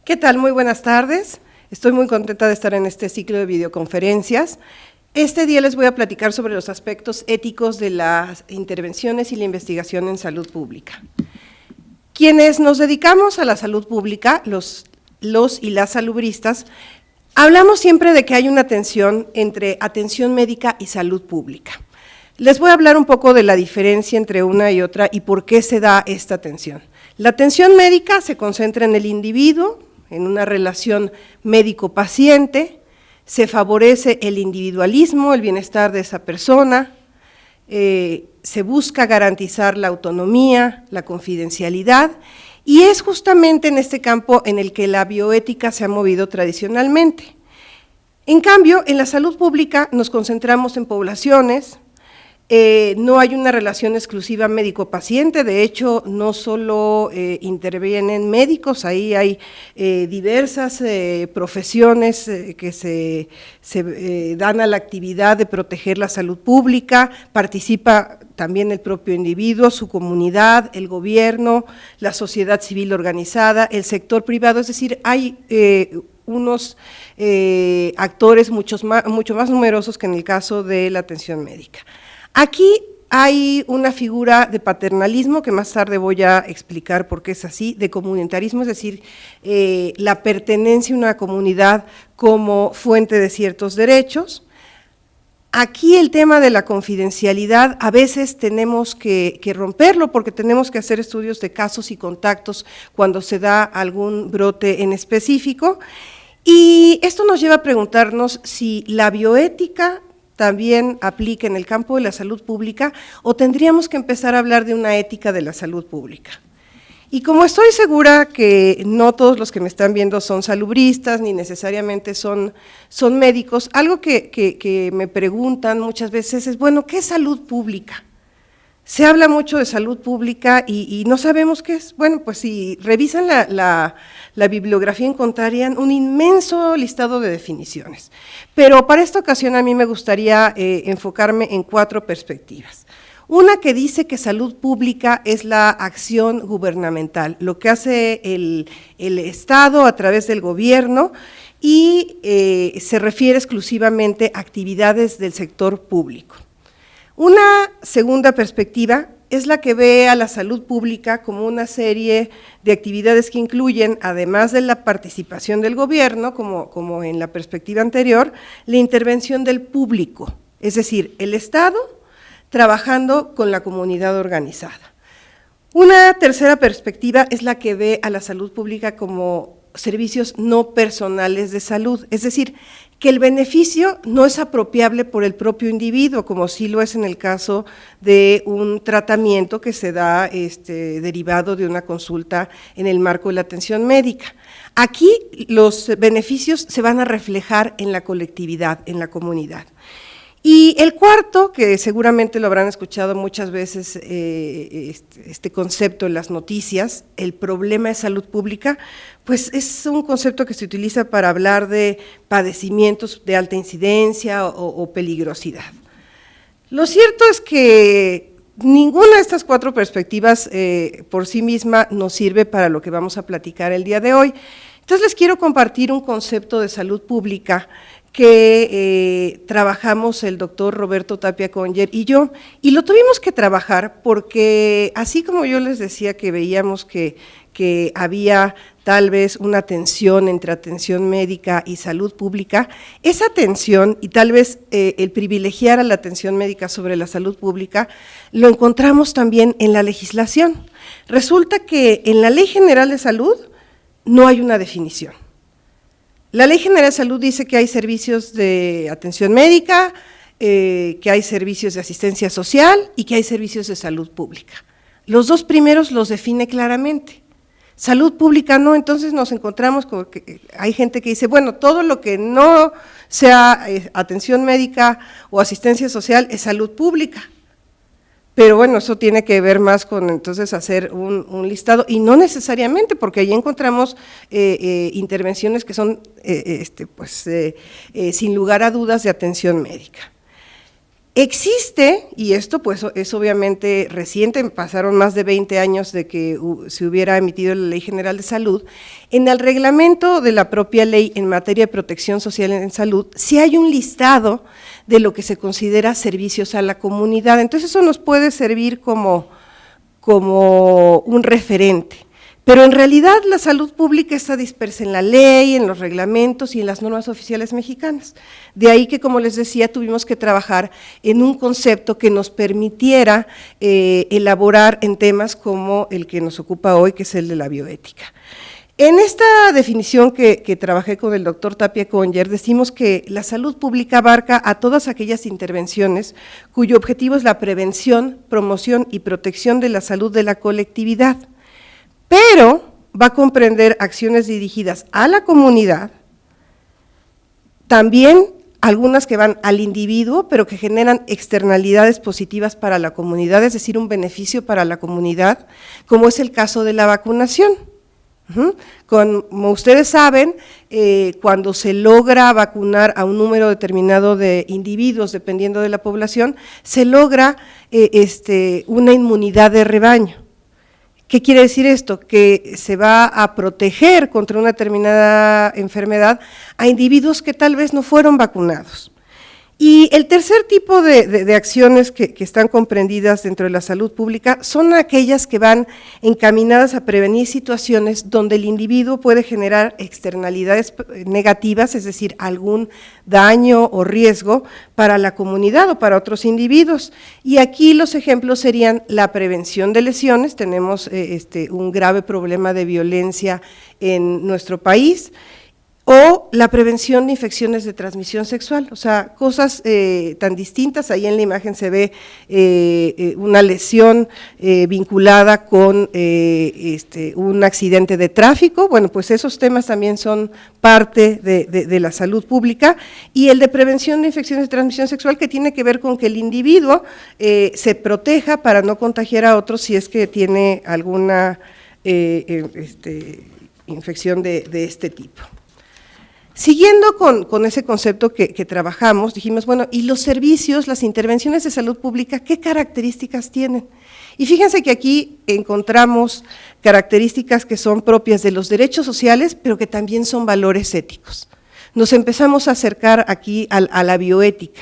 ¿Qué tal? Muy buenas tardes. Estoy muy contenta de estar en este ciclo de videoconferencias. Este día les voy a platicar sobre los aspectos éticos de las intervenciones y la investigación en salud pública. Quienes nos dedicamos a la salud pública, los y las salubristas, hablamos siempre de que hay una tensión entre atención médica y salud pública. Les voy a hablar un poco de la diferencia entre una y otra y por qué se da esta tensión. La atención médica se concentra en el individuo, en una relación médico-paciente, se favorece el individualismo, el bienestar de esa persona, se busca garantizar la autonomía, la confidencialidad, y es justamente en este campo en el que la bioética se ha movido tradicionalmente. En cambio, en la salud pública nos concentramos en poblaciones, no hay una relación exclusiva médico-paciente, de hecho no solo intervienen médicos, ahí hay diversas profesiones que se dan a la actividad de proteger la salud pública, participa también el propio individuo, su comunidad, el gobierno, la sociedad civil organizada, el sector privado, es decir, hay unos actores mucho más numerosos que en el caso de la atención médica. Aquí hay una figura de paternalismo que más tarde voy a explicar por qué es así, de comunitarismo, es decir, la pertenencia a una comunidad como fuente de ciertos derechos. Aquí el tema de la confidencialidad a veces tenemos que romperlo porque tenemos que hacer estudios de casos y contactos cuando se da algún brote en específico, y esto nos lleva a preguntarnos si la bioética también aplica en el campo de la salud pública o tendríamos que empezar a hablar de una ética de la salud pública. Y como estoy segura que no todos los que me están viendo son salubristas ni necesariamente son médicos, algo que me preguntan muchas veces es, bueno, ¿qué es salud pública? Se habla mucho de salud pública y no sabemos qué es. Bueno, pues si revisan la bibliografía encontrarían un inmenso listado de definiciones. Pero para esta ocasión a mí me gustaría enfocarme en 4 perspectivas. Una que dice que salud pública es la acción gubernamental, lo que hace el Estado a través del gobierno y se refiere exclusivamente a actividades del sector público. Una segunda perspectiva es la que ve a la salud pública como una serie de actividades que incluyen, además de la participación del gobierno, como en la perspectiva anterior, la intervención del público, es decir, el Estado trabajando con la comunidad organizada. Una tercera perspectiva es la que ve a la salud pública como servicios no personales de salud, es decir, que el beneficio no es apropiable por el propio individuo, como sí lo es en el caso de un tratamiento que se da derivado de una consulta en el marco de la atención médica. Aquí los beneficios se van a reflejar en la colectividad, en la comunidad. Y el cuarto, que seguramente lo habrán escuchado muchas veces, este concepto en las noticias, el problema de salud pública, pues es un concepto que se utiliza para hablar de padecimientos de alta incidencia o peligrosidad. Lo cierto es que ninguna de estas 4 perspectivas por sí misma nos sirve para lo que vamos a platicar el día de hoy. Entonces les quiero compartir un concepto de salud pública que trabajamos el doctor Roberto Tapia Conger y yo, y lo tuvimos que trabajar porque así como yo les decía que veíamos que había tal vez una tensión entre atención médica y salud pública, esa tensión y tal vez el privilegiar a la atención médica sobre la salud pública, lo encontramos también en la legislación. Resulta que en la Ley General de Salud no hay una definición. La Ley General de Salud dice que hay servicios de atención médica, que hay servicios de asistencia social y que hay servicios de salud pública. Los 2 primeros los define claramente. Salud pública no, entonces nos encontramos con que hay gente que dice, bueno, todo lo que no sea atención médica o asistencia social es salud pública. Pero bueno, eso tiene que ver más con entonces hacer un listado, y no necesariamente, porque ahí encontramos intervenciones que son, sin lugar a dudas, de atención médica. Existe, y esto pues es obviamente reciente, pasaron más de 20 años de que se hubiera emitido la Ley General de Salud, en el reglamento de la propia ley en materia de protección social en salud, sí hay un listado de lo que se considera servicios a la comunidad, entonces eso nos puede servir como un referente. Pero en realidad la salud pública está dispersa en la ley, en los reglamentos y en las normas oficiales mexicanas. De ahí que, como les decía, tuvimos que trabajar en un concepto que nos permitiera elaborar en temas como el que nos ocupa hoy, que es el de la bioética. En esta definición que trabajé con el doctor Tapia Conger, decimos que la salud pública abarca a todas aquellas intervenciones cuyo objetivo es la prevención, promoción y protección de la salud de la colectividad, pero va a comprender acciones dirigidas a la comunidad, también algunas que van al individuo, pero que generan externalidades positivas para la comunidad, es decir, un beneficio para la comunidad, como es el caso de la vacunación. Como ustedes saben, cuando se logra vacunar a un número determinado de individuos, dependiendo de la población, se logra una inmunidad de rebaño. ¿Qué quiere decir esto? Que se va a proteger contra una determinada enfermedad a individuos que tal vez no fueron vacunados. Y el tercer tipo de acciones que están comprendidas dentro de la salud pública son aquellas que van encaminadas a prevenir situaciones donde el individuo puede generar externalidades negativas, es decir, algún daño o riesgo para la comunidad o para otros individuos. Y aquí los ejemplos serían la prevención de lesiones, tenemos un grave problema de violencia en nuestro país, o la prevención de infecciones de transmisión sexual, o sea, cosas tan distintas. Ahí en la imagen se ve una lesión vinculada con un accidente de tráfico. Bueno, pues esos temas también son parte de la salud pública, y el de prevención de infecciones de transmisión sexual, que tiene que ver con que el individuo se proteja para no contagiar a otros si es que tiene alguna infección de este tipo. Siguiendo con ese concepto que trabajamos, dijimos, bueno, ¿y los servicios, las intervenciones de salud pública, qué características tienen? Y fíjense que aquí encontramos características que son propias de los derechos sociales, pero que también son valores éticos. Nos empezamos a acercar aquí a la bioética.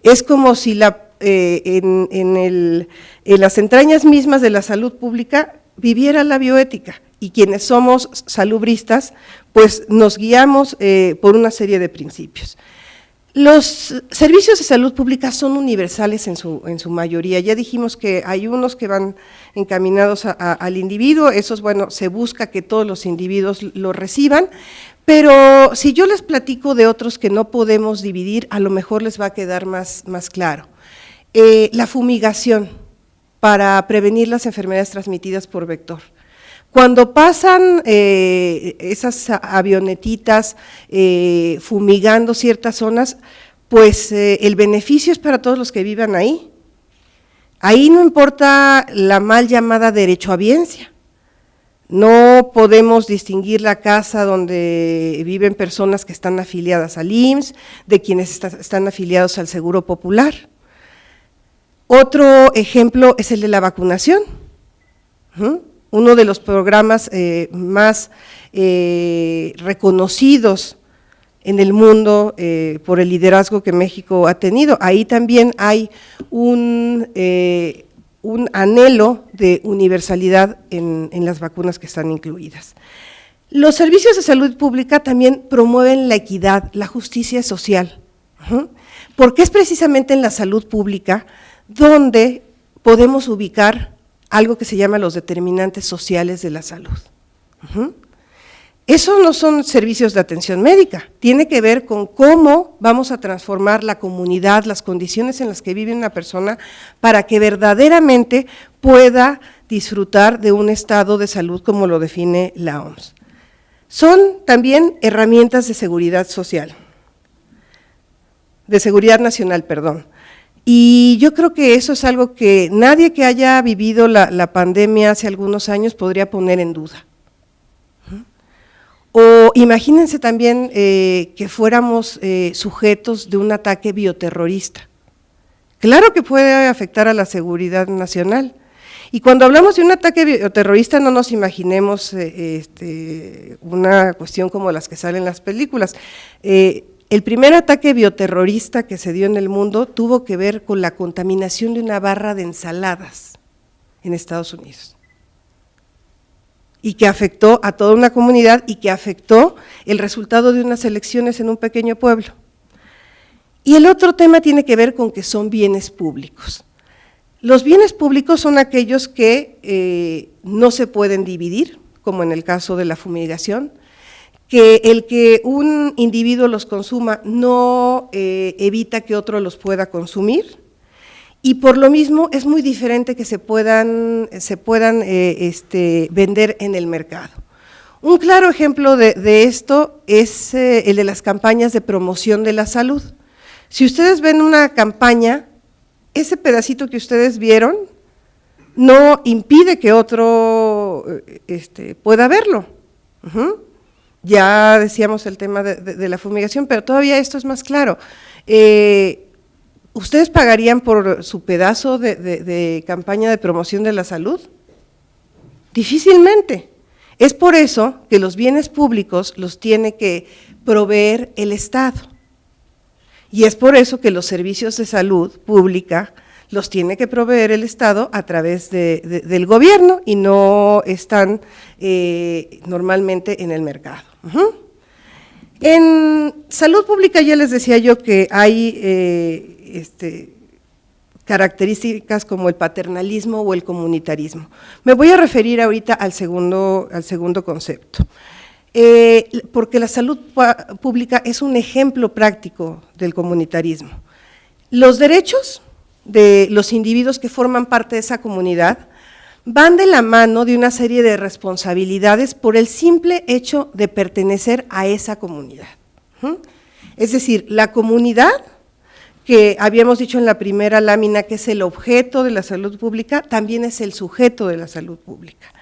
Es como si en las entrañas mismas de la salud pública viviera la bioética, y quienes somos salubristas, pues nos guiamos por una serie de principios. Los servicios de salud pública son universales en su mayoría. Ya dijimos que hay unos que van encaminados al individuo, esos, bueno, se busca que todos los individuos lo reciban, pero si yo les platico de otros que no podemos dividir, a lo mejor les va a quedar más claro. La fumigación para prevenir las enfermedades transmitidas por vector. Cuando pasan esas avionetitas fumigando ciertas zonas, pues el beneficio es para todos los que vivan ahí. Ahí no importa la mal llamada derechohabiencia. No podemos distinguir la casa donde viven personas que están afiliadas al IMSS, de quienes están afiliados al Seguro Popular. Otro ejemplo es el de la vacunación. Uno de los programas más reconocidos en el mundo por el liderazgo que México ha tenido. Ahí también hay un anhelo de universalidad en las vacunas que están incluidas. Los servicios de salud pública también promueven la equidad, la justicia social, porque es precisamente en la salud pública donde podemos ubicar algo que se llama los determinantes sociales de la salud. Esos no son servicios de atención médica, tiene que ver con cómo vamos a transformar la comunidad, las condiciones en las que vive una persona, para que verdaderamente pueda disfrutar de un estado de salud como lo define la OMS. Son también herramientas de seguridad social, de seguridad nacional, perdón. Y yo creo que eso es algo que nadie que haya vivido la pandemia hace algunos años podría poner en duda. O imagínense también que fuéramos sujetos de un ataque bioterrorista. Claro que puede afectar a la seguridad nacional. Y cuando hablamos de un ataque bioterrorista, no nos imaginemos una cuestión como las que salen en las películas. El primer ataque bioterrorista que se dio en el mundo tuvo que ver con la contaminación de una barra de ensaladas en Estados Unidos, y que afectó a toda una comunidad y que afectó el resultado de unas elecciones en un pequeño pueblo. Y el otro tema tiene que ver con que son bienes públicos. Los bienes públicos son aquellos que no se pueden dividir, como en el caso de la fumigación, que el que un individuo los consuma no evita que otro los pueda consumir, y por lo mismo es muy diferente que se puedan vender en el mercado. Un claro ejemplo de esto es el de las campañas de promoción de la salud. Si ustedes ven una campaña, ese pedacito que ustedes vieron no impide que otro pueda verlo. Ya decíamos el tema de la fumigación, pero todavía esto es más claro. ¿Ustedes pagarían por su pedazo de campaña de promoción de la salud? Difícilmente. Es por eso que los bienes públicos los tiene que proveer el Estado. Y es por eso que los servicios de salud pública los tiene que proveer el Estado a través del gobierno y no están normalmente en el mercado. En salud pública ya les decía yo que hay características como el paternalismo o el comunitarismo. Me voy a referir ahorita al segundo concepto. Porque la salud pública es un ejemplo práctico del comunitarismo. Los derechos de los individuos que forman parte de esa comunidad van de la mano de una serie de responsabilidades por el simple hecho de pertenecer a esa comunidad. Es decir, la comunidad, que habíamos dicho en la primera lámina que es el objeto de la salud pública, también es el sujeto de la salud pública.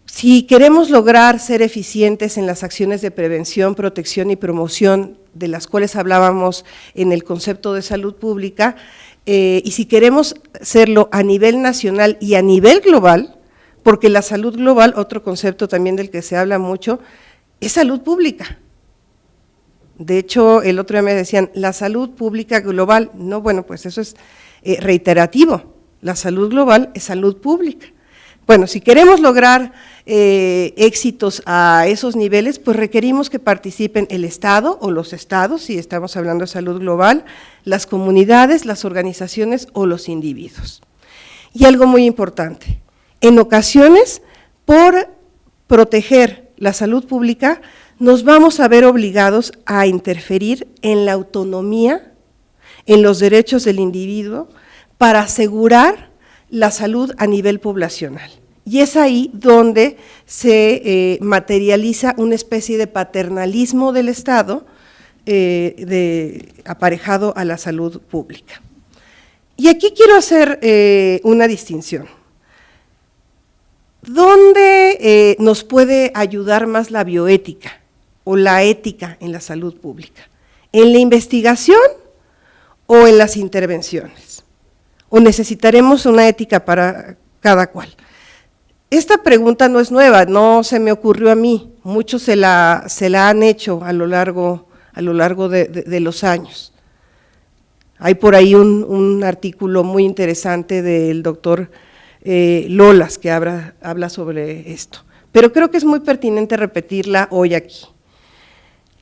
Si queremos lograr ser eficientes en las acciones de prevención, protección y promoción de las cuales hablábamos en el concepto de salud pública, y si queremos hacerlo a nivel nacional y a nivel global, porque la salud global, otro concepto también del que se habla mucho, es salud pública. De hecho, el otro día me decían, la salud pública global, no, bueno, pues eso es reiterativo, la salud global es salud pública. Bueno, si queremos lograr éxitos a esos niveles, pues requerimos que participen el Estado o los estados, si estamos hablando de salud global, las comunidades, las organizaciones o los individuos. Y algo muy importante, en ocasiones, por proteger la salud pública, nos vamos a ver obligados a interferir en la autonomía, en los derechos del individuo, para asegurar la salud a nivel poblacional. Y es ahí donde se materializa una especie de paternalismo del Estado aparejado a la salud pública. Y aquí quiero hacer una distinción. ¿Dónde nos puede ayudar más la bioética o la ética en la salud pública? ¿En la investigación o en las intervenciones? ¿O necesitaremos una ética para cada cual? Esta pregunta no es nueva, no se me ocurrió a mí, muchos se la han hecho a lo largo de los años. Hay por ahí un artículo muy interesante del doctor Lolas que habla sobre esto, pero creo que es muy pertinente repetirla hoy aquí.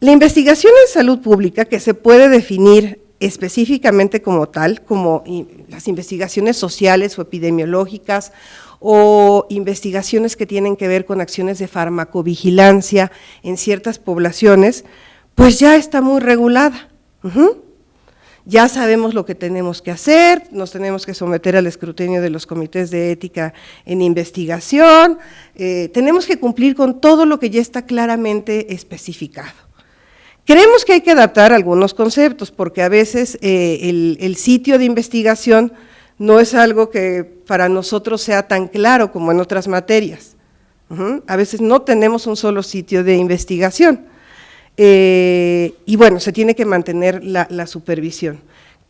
La investigación en salud pública, que se puede definir específicamente como tal, como las investigaciones sociales o epidemiológicas o investigaciones que tienen que ver con acciones de farmacovigilancia en ciertas poblaciones, pues ya está muy regulada. Ya sabemos lo que tenemos que hacer, nos tenemos que someter al escrutinio de los comités de ética en investigación, tenemos que cumplir con todo lo que ya está claramente especificado. Creemos que hay que adaptar algunos conceptos, porque a veces el sitio de investigación no es algo que para nosotros sea tan claro como en otras materias. A veces no tenemos un solo sitio de investigación. Y bueno, se tiene que mantener la supervisión.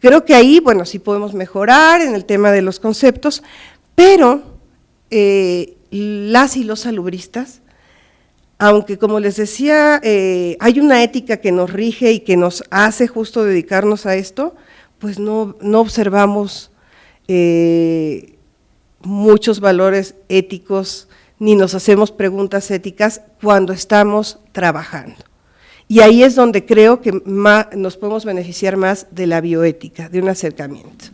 Creo que ahí, bueno, sí podemos mejorar en el tema de los conceptos, pero las y los salubristas, aunque como les decía, hay una ética que nos rige y que nos hace justo dedicarnos a esto, pues no observamos muchos valores éticos, ni nos hacemos preguntas éticas cuando estamos trabajando. Y ahí es donde creo que nos podemos beneficiar más de la bioética, de un acercamiento.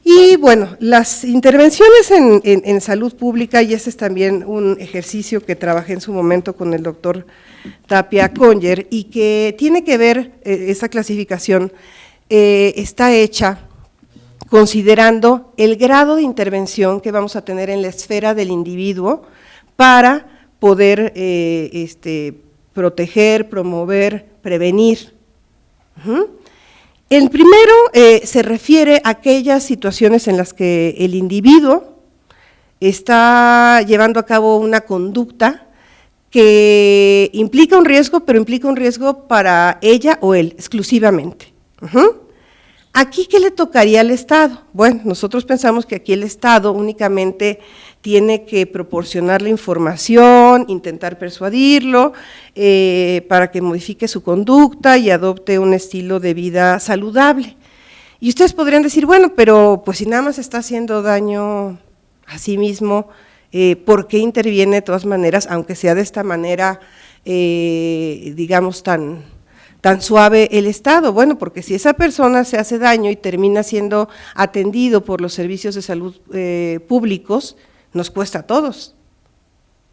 Y bueno, las intervenciones en salud pública, y ese es también un ejercicio que trabajé en su momento con el doctor Tapia Conger, y que tiene que ver, esa clasificación está hecha considerando el grado de intervención que vamos a tener en la esfera del individuo para poder proteger, promover, prevenir. El primero se refiere a aquellas situaciones en las que el individuo está llevando a cabo una conducta que implica un riesgo, pero implica un riesgo para ella o él exclusivamente. Aquí, ¿qué le tocaría al Estado? Bueno, nosotros pensamos que aquí el Estado únicamente tiene que proporcionar la información, intentar persuadirlo para que modifique su conducta y adopte un estilo de vida saludable. Y ustedes podrían decir, bueno, pero pues si nada más está haciendo daño a sí mismo, ¿por qué interviene de todas maneras, aunque sea de esta manera, digamos, tan suave el Estado? Bueno, porque si esa persona se hace daño y termina siendo atendido por los servicios de salud públicos, nos cuesta a todos.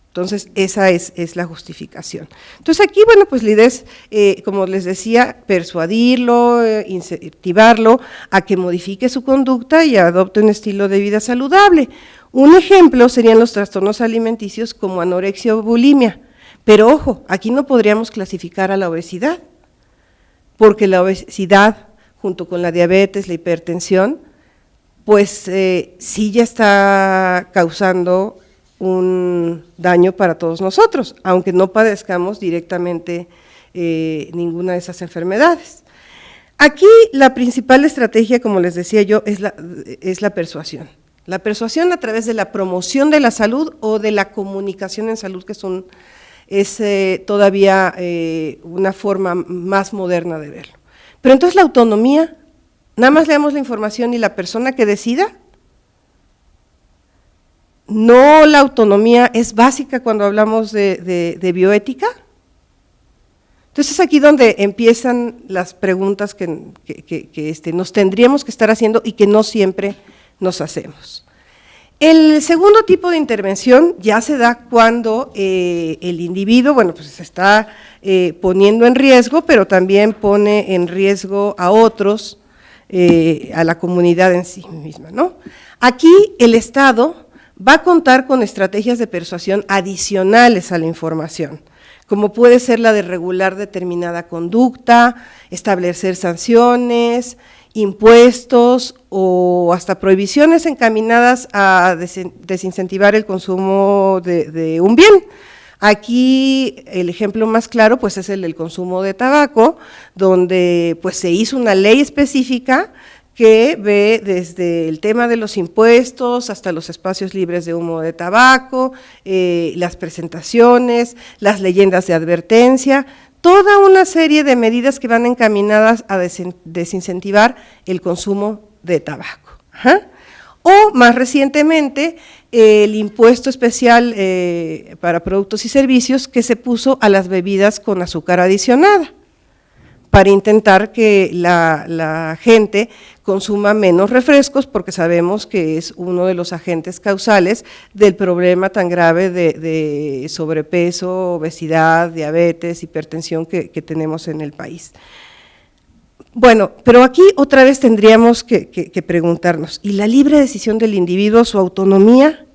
Entonces, esa es la justificación. Entonces, aquí, bueno, pues la idea es, como les decía, persuadirlo, incentivarlo a que modifique su conducta y adopte un estilo de vida saludable. Un ejemplo serían los trastornos alimenticios como anorexia o bulimia, pero ojo, aquí no podríamos clasificar a la obesidad, porque la obesidad, junto con la diabetes, la hipertensión, pues sí ya está causando un daño para todos nosotros, aunque no padezcamos directamente ninguna de esas enfermedades. Aquí la principal estrategia, como les decía yo, es la persuasión. La persuasión a través de la promoción de la salud o de la comunicación en salud, que es todavía una forma más moderna de verlo. Pero entonces la autonomía, nada más le damos la información y la persona que decida. No, la autonomía es básica cuando hablamos de bioética. Entonces es aquí donde empiezan las preguntas que nos tendríamos que estar haciendo y que no siempre nos hacemos. El segundo tipo de intervención ya se da cuando el individuo, bueno, pues se está poniendo en riesgo, pero también pone en riesgo a otros, a la comunidad en sí misma, ¿no? Aquí el Estado va a contar con estrategias de persuasión adicionales a la información, como puede ser la de regular determinada conducta, establecer sanciones, impuestos o hasta prohibiciones encaminadas a desincentivar el consumo de un bien. Aquí el ejemplo más claro pues es el del consumo de tabaco, donde pues se hizo una ley específica que ve desde el tema de los impuestos hasta los espacios libres de humo de tabaco, las presentaciones, las leyendas de advertencia, toda una serie de medidas que van encaminadas a desincentivar el consumo de tabaco. O más recientemente, el impuesto especial para productos y servicios que se puso a las bebidas con azúcar adicionada, para intentar que la gente consuma menos refrescos, porque sabemos que es uno de los agentes causales del problema tan grave de sobrepeso, obesidad, diabetes, hipertensión que tenemos en el país. Bueno, pero aquí otra vez tendríamos que preguntarnos, ¿y la libre decisión del individuo, su autonomía?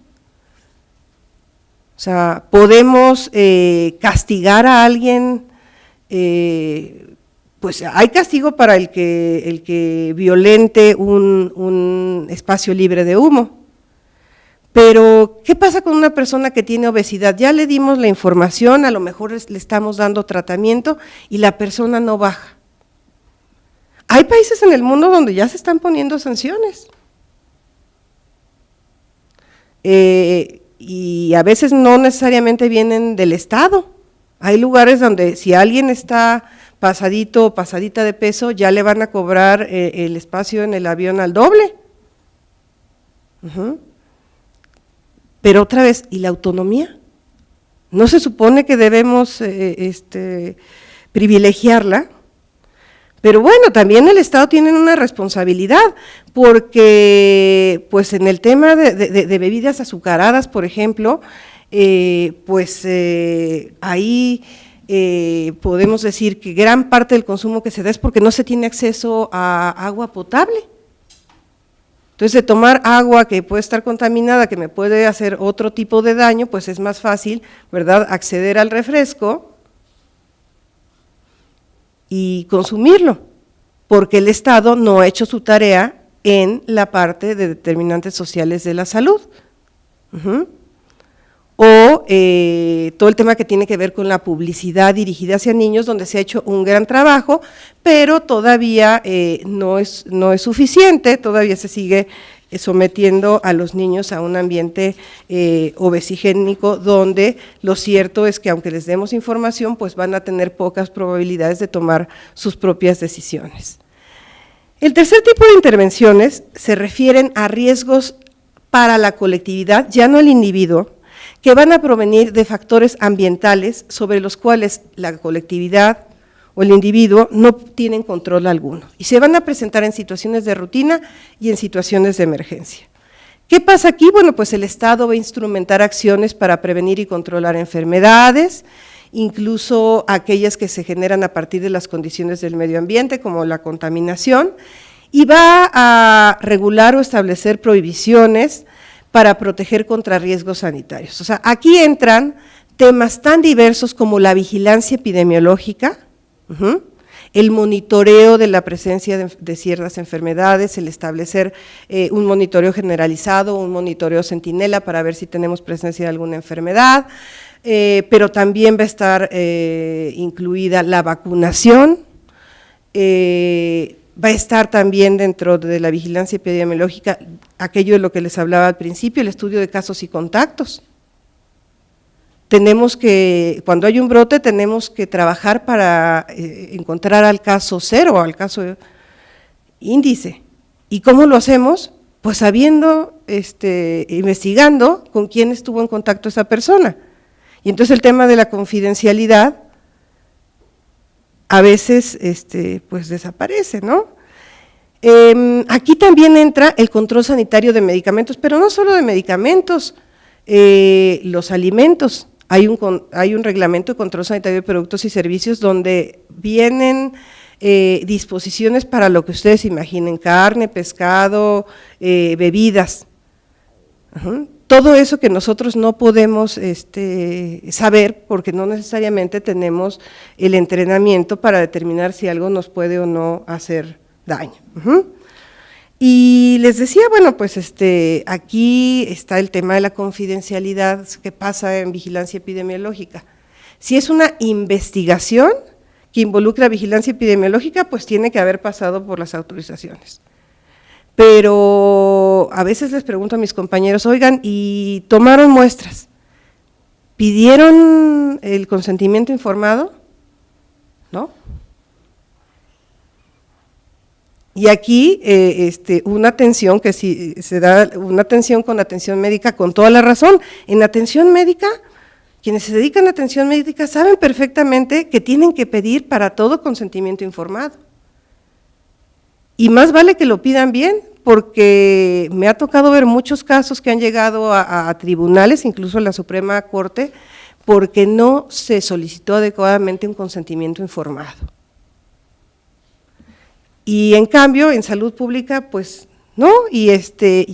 O sea, ¿podemos castigar a alguien? Pues hay castigo para el que violente un espacio libre de humo. Pero, ¿qué pasa con una persona que tiene obesidad? Ya le dimos la información, a lo mejor le estamos dando tratamiento y la persona no baja. Hay países en el mundo donde ya se están poniendo sanciones. Y a veces no necesariamente vienen del Estado. Hay lugares donde si alguien está pasadito o pasadita de peso, ya le van a cobrar el espacio en el avión al doble. Pero otra vez, ¿y la autonomía? ¿No se supone que debemos privilegiarla? Pero bueno, también el Estado tiene una responsabilidad, porque pues en el tema de bebidas azucaradas, por ejemplo, ahí podemos decir que gran parte del consumo que se da es porque no se tiene acceso a agua potable. Entonces, de tomar agua que puede estar contaminada, que me puede hacer otro tipo de daño, pues es más fácil, ¿verdad?, acceder al refresco y consumirlo, porque el Estado no ha hecho su tarea en la parte de determinantes sociales de la salud. O todo el tema que tiene que ver con la publicidad dirigida hacia niños, donde se ha hecho un gran trabajo, pero todavía no es suficiente, todavía se sigue sometiendo a los niños a un ambiente obesigénico, donde lo cierto es que aunque les demos información, pues van a tener pocas probabilidades de tomar sus propias decisiones. El tercer tipo de intervenciones se refieren a riesgos para la colectividad, ya no el individuo, que van a provenir de factores ambientales sobre los cuales la colectividad o el individuo no tienen control alguno, y se van a presentar en situaciones de rutina y en situaciones de emergencia. ¿Qué pasa aquí? Bueno, pues el Estado va a instrumentar acciones para prevenir y controlar enfermedades, incluso aquellas que se generan a partir de las condiciones del medio ambiente, como la contaminación, y va a regular o establecer prohibiciones para proteger contra riesgos sanitarios. O sea, aquí entran temas tan diversos como la vigilancia epidemiológica, el monitoreo de la presencia de ciertas enfermedades, el establecer un monitoreo generalizado, un monitoreo centinela para ver si tenemos presencia de alguna enfermedad, pero también va a estar incluida la vacunación, va a estar también dentro de la vigilancia epidemiológica aquello de lo que les hablaba al principio, el estudio de casos y contactos. Tenemos que, cuando hay un brote, tenemos que trabajar para encontrar al caso cero, al caso índice. ¿Y cómo lo hacemos? Pues investigando con quién estuvo en contacto esa persona. Y entonces el tema de la confidencialidad a veces pues desaparece, ¿no? Aquí también entra el control sanitario de medicamentos, pero no solo de medicamentos, los alimentos. Hay un reglamento de control sanitario de productos y servicios donde vienen disposiciones para lo que ustedes imaginen, carne, pescado, bebidas. Todo eso que nosotros no podemos saber porque no necesariamente tenemos el entrenamiento para determinar si algo nos puede o no hacer daño. Y les decía, bueno, pues aquí está el tema de la confidencialidad que pasa en vigilancia epidemiológica. Si es una investigación que involucra vigilancia epidemiológica, pues tiene que haber pasado por las autorizaciones. Pero a veces les pregunto a mis compañeros, oigan, ¿y tomaron muestras? ¿Pidieron el consentimiento informado? ¿No? Y aquí una atención que si se da una atención con atención médica con toda la razón. En atención médica, quienes se dedican a atención médica saben perfectamente que tienen que pedir para todo consentimiento informado. Y más vale que lo pidan bien, porque me ha tocado ver muchos casos que han llegado a tribunales, incluso a la Suprema Corte, porque no se solicitó adecuadamente un consentimiento informado. Y en cambio, en salud pública, pues no, y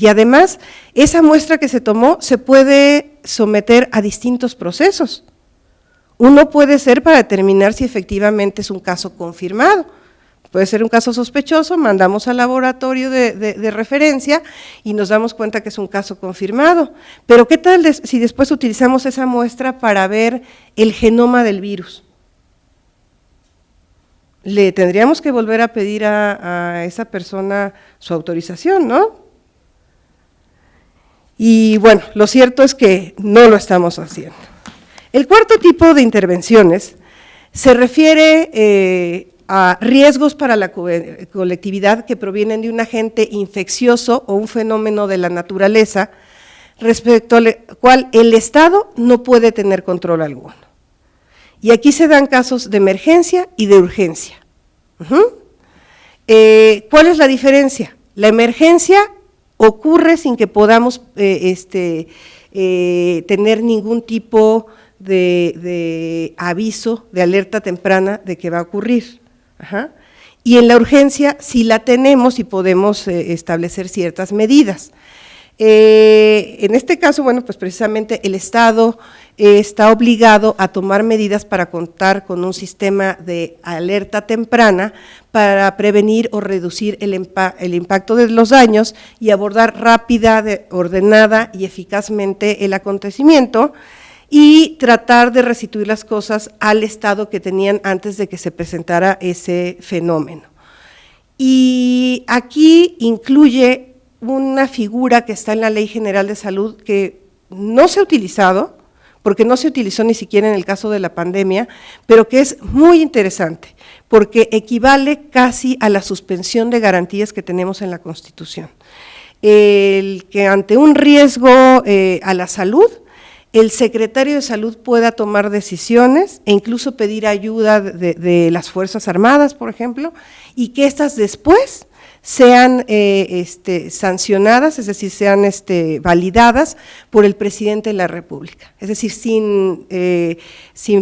además, esa muestra que se tomó se puede someter a distintos procesos. Uno puede ser para determinar si efectivamente es un caso confirmado. Puede ser un caso sospechoso, mandamos al laboratorio de referencia y nos damos cuenta que es un caso confirmado. Pero ¿qué tal si después utilizamos esa muestra para ver el genoma del virus? le tendríamos que volver a pedir a esa persona su autorización, ¿no? Y bueno, lo cierto es que no lo estamos haciendo. El cuarto tipo de intervenciones se refiere a riesgos para la colectividad que provienen de un agente infeccioso o un fenómeno de la naturaleza respecto al cual el Estado no puede tener control alguno. Y aquí se dan casos de emergencia y de urgencia. ¿Cuál es la diferencia? La emergencia ocurre sin que podamos tener ningún tipo de aviso, de alerta temprana de que va a ocurrir. Y en la urgencia sí la tenemos y podemos establecer ciertas medidas. En este caso, bueno, pues precisamente el Estado está obligado a tomar medidas para contar con un sistema de alerta temprana para prevenir o reducir el impacto de los daños y abordar rápida, ordenada y eficazmente el acontecimiento y tratar de restituir las cosas al estado que tenían antes de que se presentara ese fenómeno. Y aquí incluye una figura que está en la Ley General de Salud que no se ha utilizado, porque no se utilizó ni siquiera en el caso de la pandemia, pero que es muy interesante, porque equivale casi a la suspensión de garantías que tenemos en la Constitución. El que ante un riesgo a la salud, el secretario de Salud pueda tomar decisiones e incluso pedir ayuda de las Fuerzas Armadas, por ejemplo, y que estas después sean sancionadas, es decir, sean validadas por el presidente de la República. Es decir, sin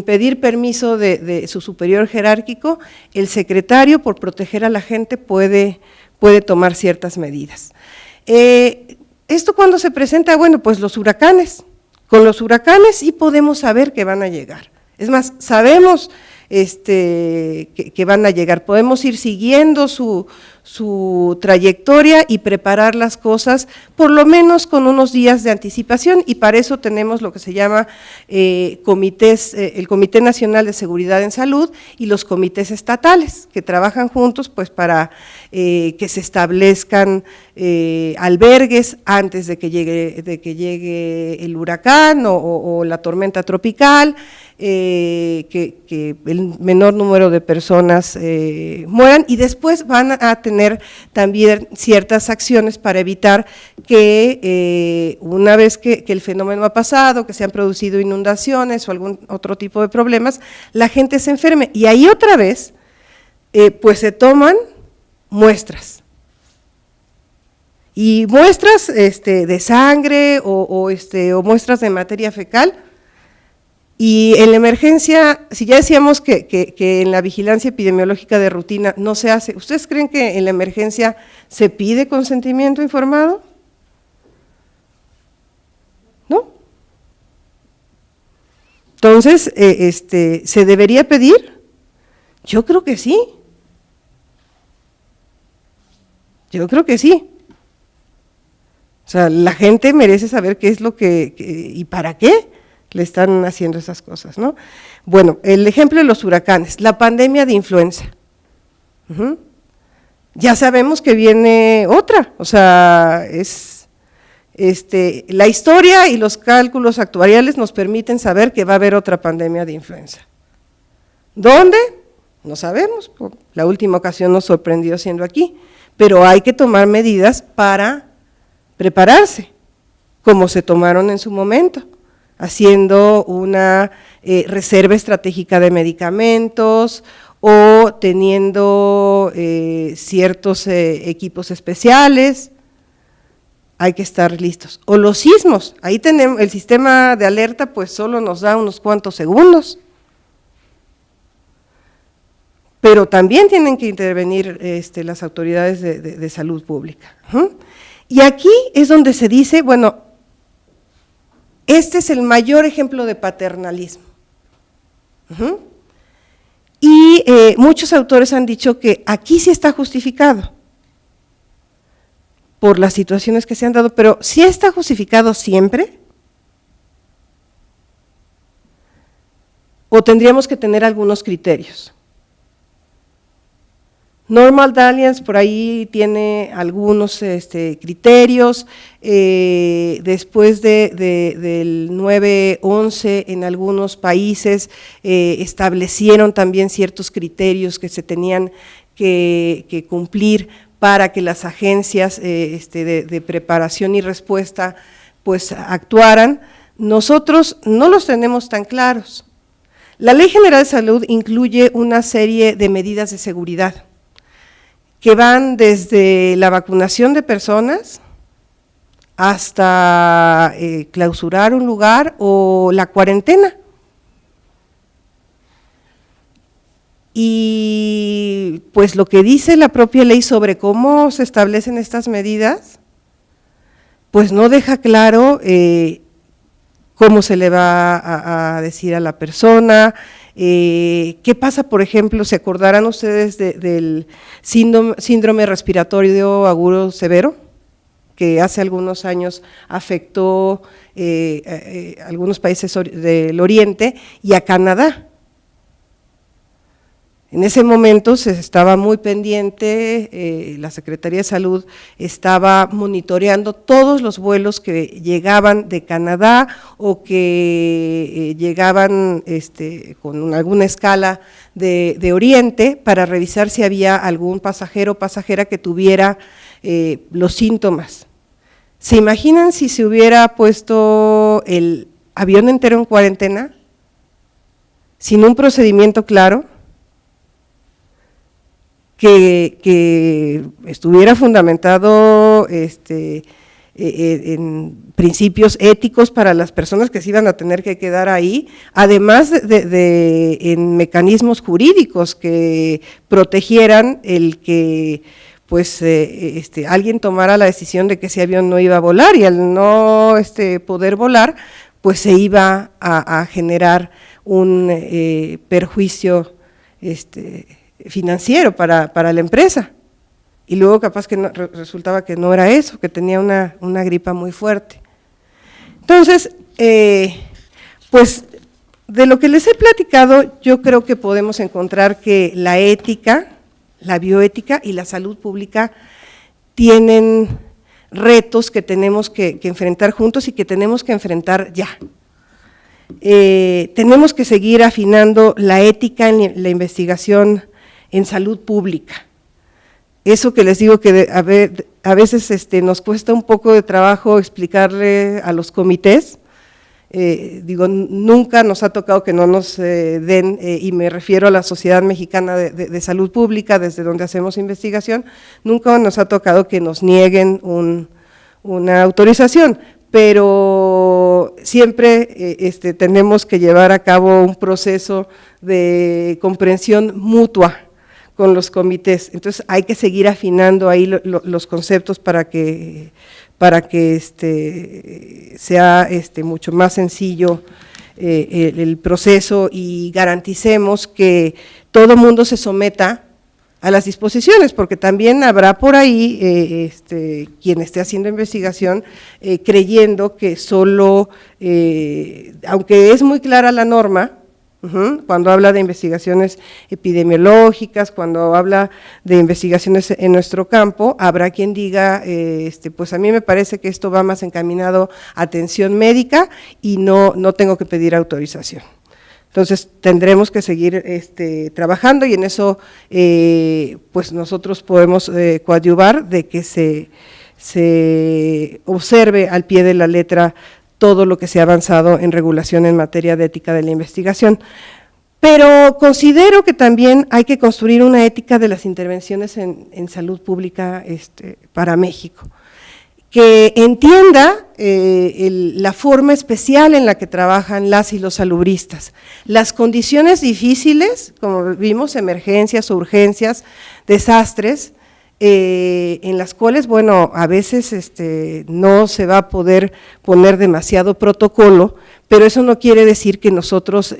pedir permiso de su superior jerárquico, el secretario, por proteger a la gente, puede tomar ciertas medidas. ¿Esto cuándo se presenta? Bueno, pues los huracanes. Con los huracanes sí podemos saber que van a llegar. Es más, sabemos que van a llegar, podemos ir siguiendo su trayectoria y preparar las cosas por lo menos con unos días de anticipación, y para eso tenemos lo que se llama comités, el Comité Nacional de Seguridad en Salud y los comités estatales que trabajan juntos pues para que se establezcan albergues antes de que llegue el huracán o la tormenta tropical, que el menor número de personas mueran, y después van a tener también ciertas acciones para evitar que una vez que el fenómeno ha pasado, que se han producido inundaciones o algún otro tipo de problemas, la gente se enferme, y ahí otra vez pues se toman muestras. Y muestras de sangre o muestras de materia fecal. Y en la emergencia, si ya decíamos que en la vigilancia epidemiológica de rutina no se hace, ¿ustedes creen que en la emergencia se pide consentimiento informado? ¿No? Entonces, ¿se debería pedir? Yo creo que sí. Yo creo que sí. O sea, la gente merece saber qué es lo que y para qué le están haciendo esas cosas, ¿no? Bueno, el ejemplo de los huracanes, la pandemia de influenza. Ya sabemos que viene otra, o sea, la historia y los cálculos actuariales nos permiten saber que va a haber otra pandemia de influenza. ¿Dónde? No sabemos, la última ocasión nos sorprendió siendo aquí, pero hay que tomar medidas para prepararse, como se tomaron en su momento, haciendo una reserva estratégica de medicamentos o teniendo ciertos equipos especiales. Hay que estar listos. O los sismos, ahí tenemos el sistema de alerta, pues solo nos da unos cuantos segundos, pero también tienen que intervenir las autoridades de salud pública. Y aquí es donde se dice, bueno, este es el mayor ejemplo de paternalismo. Y muchos autores han dicho que aquí sí está justificado por las situaciones que se han dado, pero ¿sí está justificado siempre? ¿O tendríamos que tener algunos criterios? Normal Alliance por ahí tiene algunos criterios, después del 9/11 en algunos países establecieron también ciertos criterios que se tenían que cumplir para que las agencias de preparación y respuesta pues actuaran. Nosotros no los tenemos tan claros. La Ley General de Salud incluye una serie de medidas de seguridad que van desde la vacunación de personas hasta clausurar un lugar o la cuarentena. Y pues lo que dice la propia ley sobre cómo se establecen estas medidas, pues no deja claro cómo se le va a decir a la persona. ¿Qué pasa, por ejemplo, se acordarán ustedes del síndrome respiratorio agudo severo, que hace algunos años afectó a algunos países del Oriente y a Canadá? En ese momento se estaba muy pendiente, la Secretaría de Salud estaba monitoreando todos los vuelos que llegaban de Canadá o que llegaban con alguna escala de Oriente para revisar si había algún pasajero o pasajera que tuviera los síntomas. ¿Se imaginan si se hubiera puesto el avión entero en cuarentena sin un procedimiento claro? Que estuviera fundamentado en principios éticos para las personas que se iban a tener que quedar ahí, además en mecanismos jurídicos que protegieran el que pues alguien tomara la decisión de que ese avión no iba a volar, y al no poder volar, pues se iba a generar un perjuicio financiero para la empresa, y luego capaz que resultaba que no era eso, que tenía una gripa muy fuerte. Entonces, pues de lo que les he platicado, yo creo que podemos encontrar que la ética, la bioética y la salud pública tienen retos que tenemos que enfrentar juntos y que tenemos que enfrentar ya. Tenemos que seguir afinando la ética en la investigación en salud pública. Eso que les digo que a veces nos cuesta un poco de trabajo explicarle a los comités, nunca nos ha tocado que no nos den, y me refiero a la Sociedad Mexicana de Salud Pública, desde donde hacemos investigación, nunca nos ha tocado que nos nieguen una autorización, pero siempre tenemos que llevar a cabo un proceso de comprensión mutua con los comités. Entonces hay que seguir afinando ahí los conceptos para que sea mucho más sencillo el proceso, y garanticemos que todo mundo se someta a las disposiciones, porque también habrá por ahí quien esté haciendo investigación creyendo que solo, aunque es muy clara la norma, cuando habla de investigaciones epidemiológicas, cuando habla de investigaciones en nuestro campo, habrá quien diga, pues a mí me parece que esto va más encaminado a atención médica y no tengo que pedir autorización. Entonces tendremos que seguir trabajando, y en eso pues nosotros podemos coadyuvar de que se observe al pie de la letra todo lo que se ha avanzado en regulación en materia de ética de la investigación. Pero considero que también hay que construir una ética de las intervenciones en salud pública para México, que entienda la forma especial en la que trabajan las y los salubristas, las condiciones difíciles, como vimos, emergencias o urgencias, desastres, en las cuales, bueno, a veces no se va a poder poner demasiado protocolo, pero eso no quiere decir que nosotros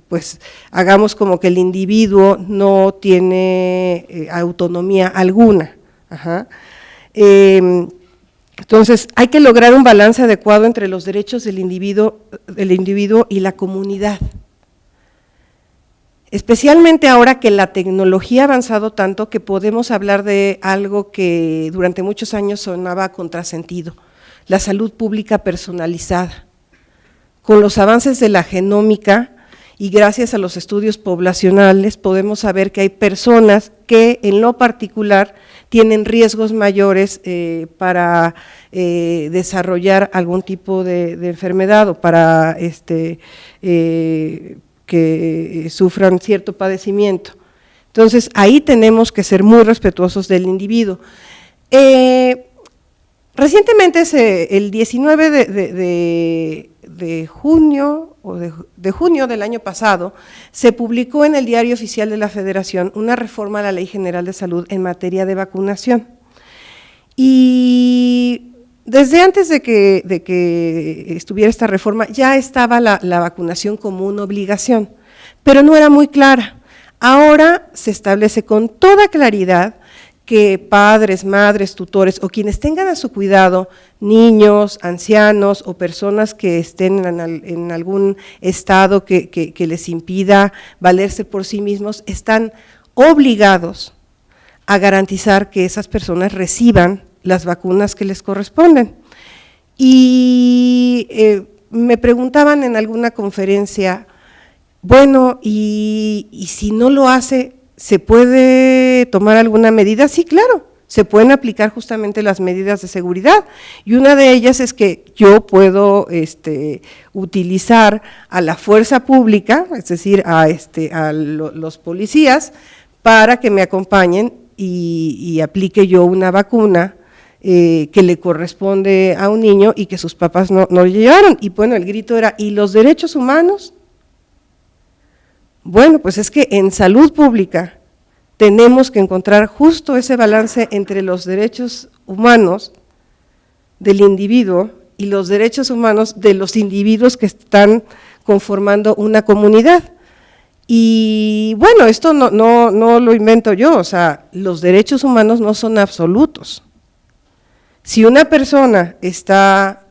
pues hagamos como que el individuo no tiene autonomía alguna. Entonces, hay que lograr un balance adecuado entre los derechos del individuo y la comunidad. especialmente ahora que la tecnología ha avanzado tanto que podemos hablar de algo que durante muchos años sonaba a contrasentido, la salud pública personalizada. Con los avances de la genómica y gracias a los estudios poblacionales podemos saber que hay personas que en lo particular tienen riesgos mayores para desarrollar algún tipo de enfermedad o para que sufran cierto padecimiento. Entonces, ahí tenemos que ser muy respetuosos del individuo. Recientemente, el 19 de junio o de junio del año pasado, se publicó en el Diario Oficial de la Federación una reforma a la Ley General de Salud en materia de vacunación. Y desde antes de que estuviera esta reforma, ya estaba la vacunación como una obligación, pero no era muy clara. Ahora se establece con toda claridad que padres, madres, tutores o quienes tengan a su cuidado niños, ancianos o personas que estén en algún estado que les impida valerse por sí mismos, están obligados a garantizar que esas personas reciban las vacunas que les corresponden. Y me preguntaban en alguna conferencia, bueno, y si no lo hace, ¿se puede tomar alguna medida? Sí, claro, se pueden aplicar justamente las medidas de seguridad y una de ellas es que yo puedo utilizar a la fuerza pública, es decir, a los policías, para que me acompañen y aplique yo una vacuna que le corresponde a un niño y que sus papás no lo llevaron. Y bueno, el grito era, ¿y los derechos humanos? Bueno, pues es que en salud pública tenemos que encontrar justo ese balance entre los derechos humanos del individuo y los derechos humanos de los individuos que están conformando una comunidad. Y bueno, esto no lo invento yo, o sea, los derechos humanos no son absolutos. Si una persona está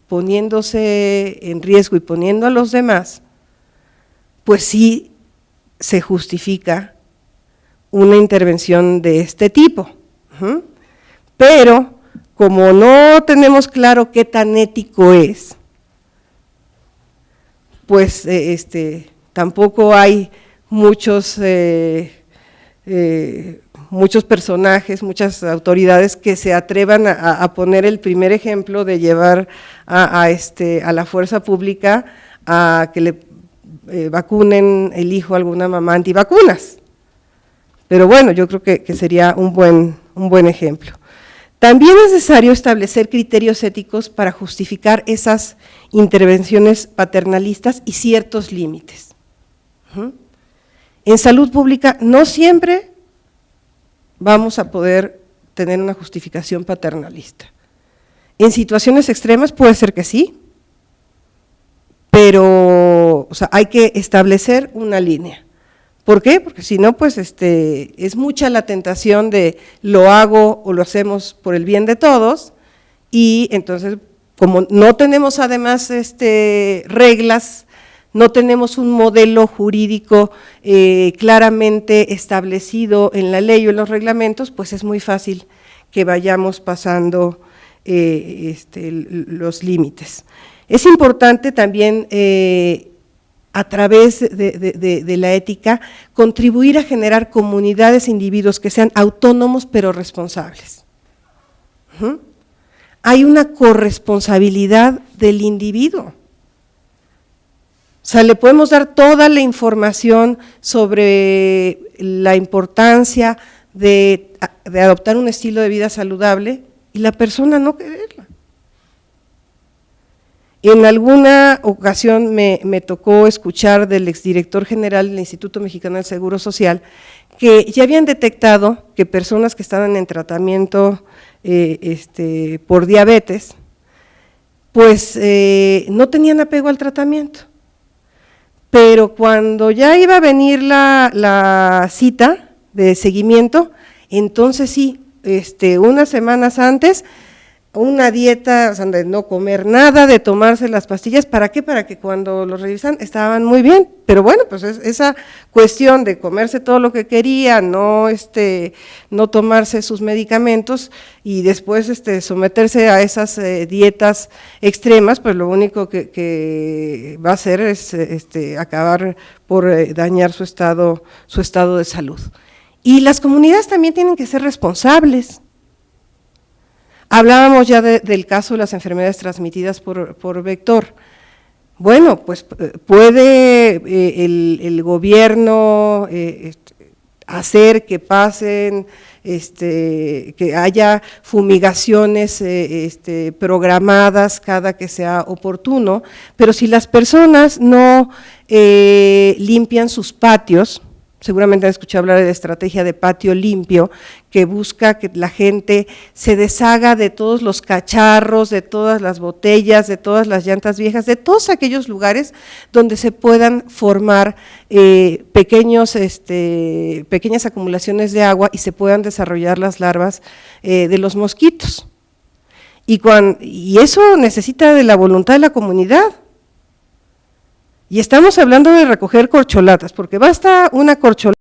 poniéndose en riesgo y poniendo a los demás, pues sí se justifica una intervención de este tipo. Pero como no tenemos claro qué tan ético es, pues tampoco hay muchos personajes, muchas autoridades que se atrevan a poner el primer ejemplo de llevar a la fuerza pública a que le vacunen el hijo a alguna mamá antivacunas. Pero bueno, yo creo que sería un buen ejemplo. También es necesario establecer criterios éticos para justificar esas intervenciones paternalistas y ciertos límites. En salud pública no siempre vamos a poder tener una justificación paternalista. En situaciones extremas puede ser que sí, pero hay que establecer una línea. ¿Por qué? Porque si no, pues es mucha la tentación de lo hago o lo hacemos por el bien de todos y entonces como no tenemos además reglas, no tenemos un modelo jurídico claramente establecido en la ley o en los reglamentos, pues es muy fácil que vayamos pasando los límites. Es importante también a través de la ética, contribuir a generar comunidades e individuos que sean autónomos pero responsables. Hay una corresponsabilidad del individuo. O sea, le podemos dar toda la información sobre la importancia de adoptar un estilo de vida saludable y la persona no quererla. En alguna ocasión me tocó escuchar del exdirector general del Instituto Mexicano del Seguro Social que ya habían detectado que personas que estaban en tratamiento por diabetes, pues no tenían apego al tratamiento. Pero cuando ya iba a venir la cita de seguimiento, entonces sí, unas semanas antes, una dieta, o sea, de no comer nada, de tomarse las pastillas. ¿Para qué? Para que cuando los revisan estaban muy bien. Pero bueno, pues esa cuestión de comerse todo lo que quería, no tomarse sus medicamentos y después someterse a esas dietas extremas, pues lo único que va a hacer es acabar por dañar su estado de salud. Y las comunidades también tienen que ser responsables. Hablábamos ya del caso de las enfermedades transmitidas por vector. Bueno, pues puede el gobierno hacer que pasen, que haya fumigaciones programadas cada que sea oportuno, pero si las personas no limpian sus patios, seguramente han escuchado hablar de la estrategia de patio limpio, que busca que la gente se deshaga de todos los cacharros, de todas las botellas, de todas las llantas viejas, de todos aquellos lugares donde se puedan formar pequeñas acumulaciones de agua y se puedan desarrollar las larvas de los mosquitos. Y eso necesita de la voluntad de la comunidad. Y estamos hablando de recoger corcholatas, porque basta una corcholata